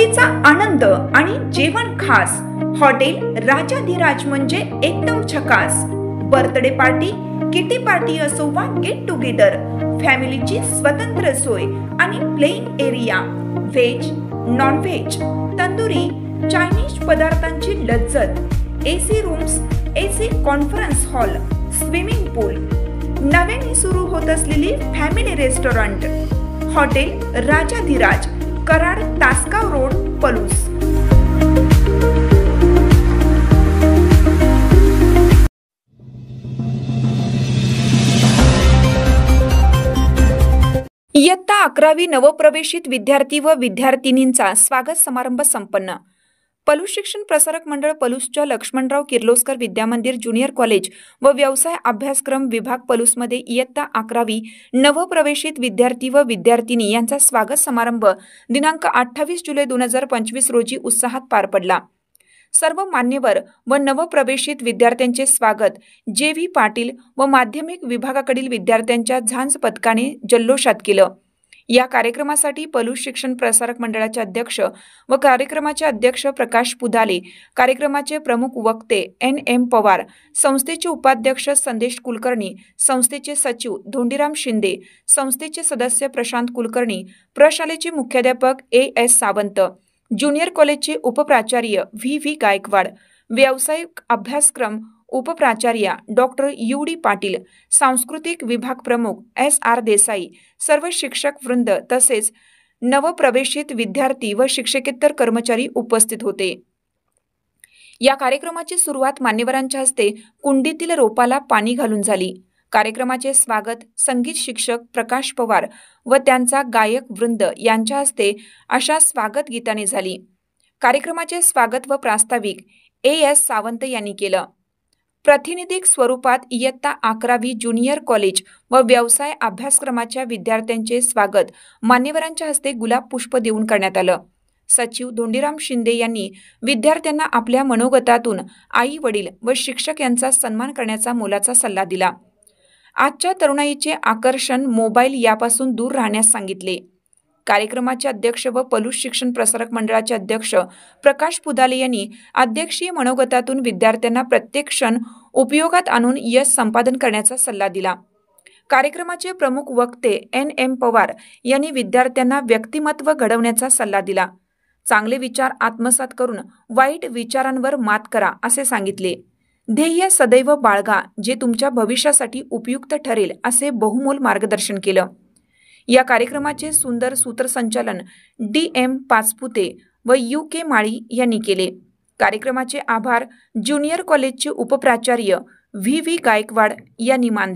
सुट्टीचा आनंद आणि जेवण खास। हॉटेल राजाधिराज म्हणजे एकदम झकास। बर्थडे पार्टी, किटी पार्टी असो वा गेट टुगेदर, फॅमिलीची स्वतंत्र सोय आणि playing area, veg, non veg, tandoori, Chinese पदार्थांची लज्जत, AC rooms, AC conference hall, swimming pool, नव्याने सुरू होत असलेली फॅमिली रेस्टॉरंट, हॉटेल राजाधिराज, कराड, तासगाव रोड, पलूस। इयत्ता 11वी नवप्रवेशित विद्यार्थी व विद्यार्थिनींचा स्वागत समारंभ संपन्न। पलूस शिक्षण प्रसारक मंडळ पलूसच्या लक्ष्मणराव किर्लोस्कर विद्यामंदिर ज्युनियर कॉलेज व व्यवसाय अभ्यासक्रम विभाग पलूसमध्ये इयत्ता 11वी नवप्रवेशित विद्यार्थी व विद्यार्थिनी यांचा स्वागत समारंभ दिनांक 28 जुलै 2025 रोजी उत्साहात पार पडला। सर्व मान्यवर व नवप्रवेशित विद्यार्थ्यांचे स्वागत जे.व्ही. पाटील व माध्यमिक विभागाकडील विद्यार्थ्यांच्या झांज पथकाने जल्लोषात केलं। या कार्यक्रमासाठी पलूस शिक्षण प्रसारक मंडळाचे अध्यक्ष व कार्यक्रमाचे अध्यक्ष प्रकाश पुदाले, कार्यक्रमाचे प्रमुख वक्ते N.M. पवार, संस्थेचे उपाध्यक्ष संदेश कुलकर्णी, संस्थेचे सचिव धोंडीराम शिंदे, संस्थेचे सदस्य प्रशांत कुलकर्णी, प्रशालेचे मुख्याध्यापक A.S. सावंत, ज्युनियर कॉलेजचे उपप्राचार्य V.V. गायकवाड, व्यावसायिक अभ्यासक्रम उपप्राचार्य डॉक्टर U.D. पाटील, सांस्कृतिक विभाग प्रमुख S.R. देसाई, सर्व शिक्षक वृंद तसेच नवप्रवेशित विद्यार्थी व शिक्षकेतर कर्मचारी उपस्थित होते। या कार्यक्रमाची सुरुवात मान्यवरांच्या हस्ते कुंडीतील रोपाला पाणी घालून झाली। कार्यक्रमाचे स्वागत संगीत शिक्षक प्रकाश पवार व त्यांचा गायक वृंद यांच्या हस्ते अशा स्वागत गीताने झाली। कार्यक्रमाचे स्वागत व प्रास्ताविक A.S. सावंत यांनी केलं। प्रातिनिधिक स्वरूपात इयत्ता 11वी ज्युनियर कॉलेज व व्यवसाय अभ्यासक्रमाच्या विद्यार्थ्यांचे स्वागत मान्यवरांच्या हस्ते गुलाब पुष्प देऊन करण्यात आलं। सचिव धोंडीराम शिंदे यांनी विद्यार्थ्यांना आपल्या मनोगतातून आई वडील व शिक्षक यांचा सन्मान करण्याचा मोलाचा सल्ला दिला। आजच्या तरुणाईचे आकर्षण मोबाईल यापासून दूर राहण्यास सांगितले। कार्यक्रमाचे अध्यक्ष व पलूस शिक्षण प्रसारक मंडळाचे अध्यक्ष प्रकाश पुदाले यांनी अध्यक्षीय मनोगतातून विद्यार्थ्यांना प्रत्येक क्षण उपयोगात आणून यश संपादन करण्याचा सल्ला दिला। कार्यक्रमाचे प्रमुख वक्ते N.M. पवार यांनी विद्यार्थ्यांना व्यक्तिमत्व घडवण्याचा सल्ला दिला। चांगले विचार आत्मसात करून वाईट विचारांवर मात करा असे सांगितले। ध्येय सदैव बाळगा जे तुमच्या भविष्यासाठी उपयुक्त ठरेल असे बहुमोल मार्गदर्शन केलं। या कार्यक्रमाचे सुंदर सूत्रसंचालन D.M. पाचपुते व U.K. माळी यांनी केले। कार्यक्रमाचे आभार ज्युनियर कॉलेजचे उपप्राचार्य V.V. गायकवाड यांनी मानले।